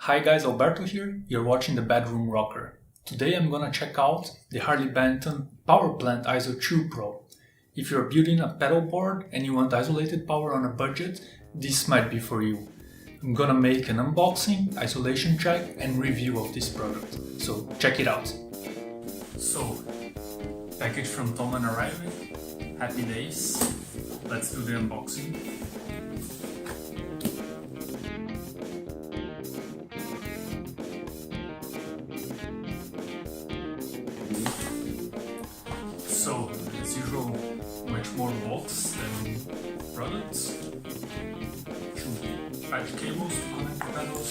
Hi guys, Alberto here, you're watching the Bedroom Rocker. Today I'm gonna check out the Harley Benton Power Plant ISO-2 Pro. If you're building a pedal board and you want isolated power on a budget, this might be for you. I'm gonna make an unboxing, isolation check and review of this product, so check it out. So, package from Tom and arriving, happy days, let's do the unboxing. So, as usual, much more bolts than products. 2 patch cables to connect the pedals.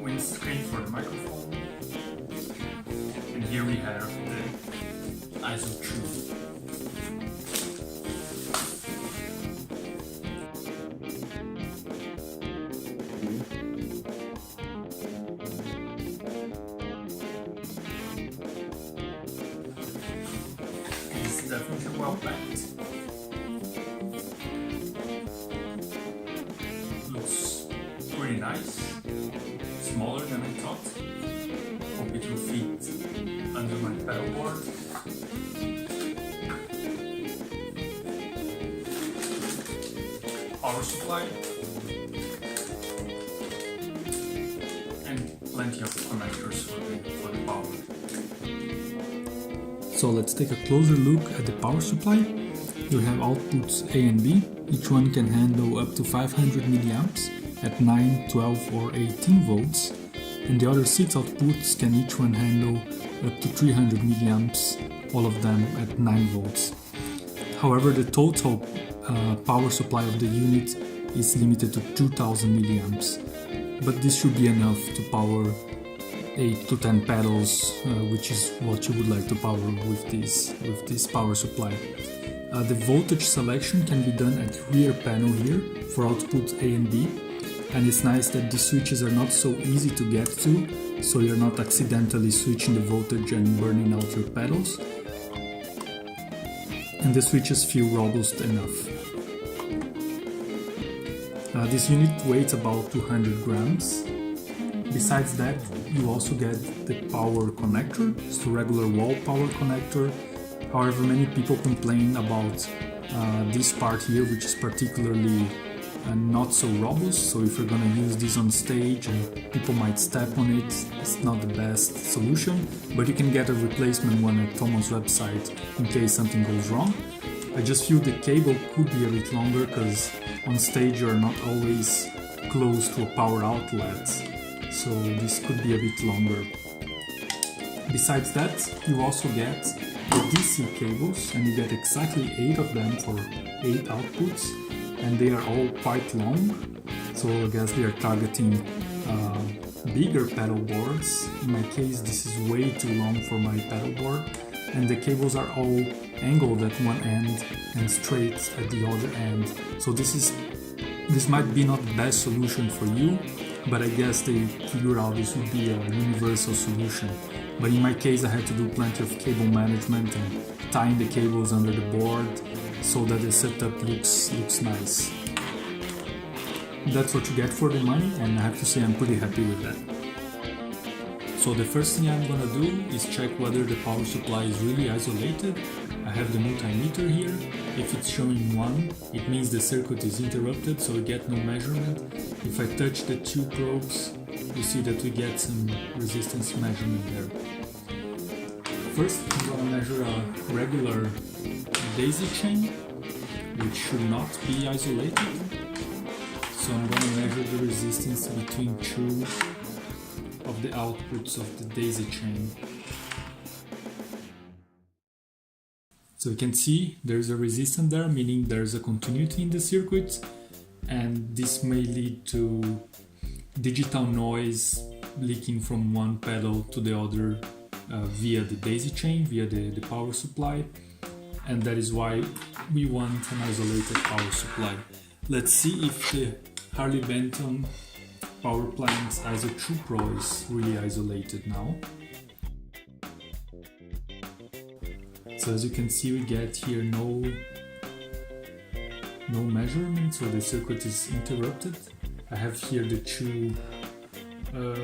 Windscreen for the microphone. And here we have the ISO-2. It's definitely well packed. Looks pretty nice. Smaller than I thought. Hope it will fit under my pedal board. Power supply. And plenty of connectors for the power. So let's take a closer look at the power supply. You have outputs A and B. Each one can handle up to 500 milliamps at 9, 12 or 18 volts. And the other 6 outputs can each one handle up to 300 milliamps, all of them at 9 volts. However, the total power supply of the unit is limited to 2000 milliamps. But this should be enough to power 8 to 10 pedals, which is what you would like to power with this power supply. The voltage selection can be done at the rear panel here for outputs A and B, and it's nice that the switches are not so easy to get to, so you're not accidentally switching the voltage and burning out your pedals. And the switches feel robust enough. This unit weighs about 200 grams. Besides that, you also get the power connector. It's the regular wall power connector. However, many people complain about this part here, which is particularly not so robust. So if you're gonna use this on stage and people might step on it, it's not the best solution. But you can get a replacement one at Tomo's website in case something goes wrong. I just feel the cable could be a bit longer because on stage you're not always close to a power outlet. So this could be a bit longer. Besides that, you also get the DC cables, and you get exactly 8 of them for 8 outputs, and they are all quite long, so I guess they are targeting bigger pedal boards. In my case, this is way too long for my pedal board, and the cables are all angled at one end and straight at the other end. So this might be not the best solution for you, but I guess they figured out this would be a universal solution. But in my case, I had to do plenty of cable management and tying the cables under the board so that the setup looks nice. That's what you get for the money, and I have to say I'm pretty happy with that. So the first thing I'm gonna do is check whether the power supply is really isolated. I have the multimeter here. If it's showing 1, it means the circuit is interrupted, so we get no measurement. If I touch the 2 probes, you see that we get some resistance measurement there. First, I'm gonna measure a regular daisy chain, which should not be isolated. So I'm gonna measure the resistance between 2 of the outputs of the daisy chain. So you can see there's a resistance there, meaning there's a continuity in the circuit, and this may lead to digital noise leaking from one pedal to the other via the daisy chain, via the power supply, and that is why we want an isolated power supply. Let's see if the Harley Benton Power Plant ISO-2 Pro is really isolated now. So as you can see, we get here no measurement, so the circuit is interrupted. I have here the two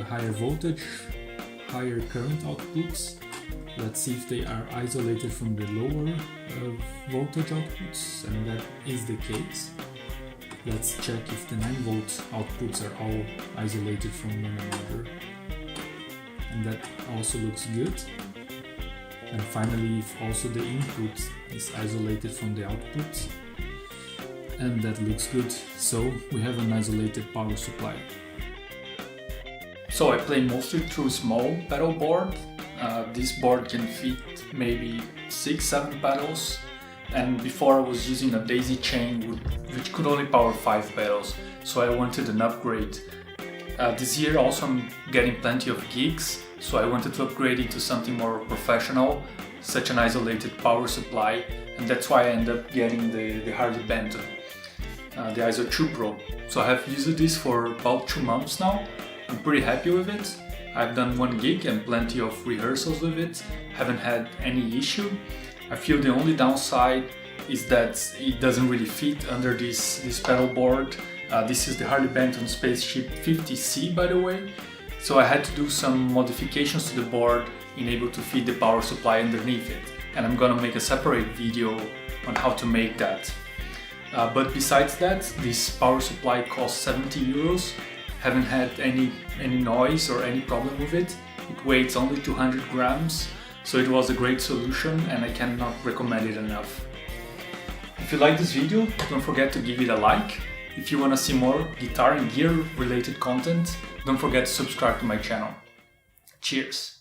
higher voltage, higher current outputs. Let's see if they are isolated from the lower voltage outputs, and that is the case. Let's check if the 9-volt outputs are all isolated from one another, and that also looks good. And finally, if also the input is isolated from the output, and that looks good. So we have an isolated power supply. So I play mostly through small pedal board. This board can fit maybe 6-7 pedals, and before I was using a daisy chain which could only power 5 pedals, so I wanted an upgrade. This year also I'm getting plenty of gigs, so I wanted to upgrade it to something more professional, such an isolated power supply, and that's why I ended up getting the Harley Benton, the ISO-2 Pro. So I have used this for about 2 months now. I'm pretty happy with it. I've done 1 gig and plenty of rehearsals with it, haven't had any issue. I feel the only downside is that it doesn't really fit under this pedal board. This is the Harley Benton Spaceship 50C, by the way, so I had to do some modifications to the board in able to fit the power supply underneath it, and I'm gonna make a separate video on how to make that. But besides that, this power supply costs 70 euros. Haven't had any noise or any problem with it. It weighs only 200 grams, so it was a great solution and I cannot recommend it enough. If you like this video, don't forget to give it a like. If you want to see more guitar and gear related content, don't forget to subscribe to my channel. Cheers!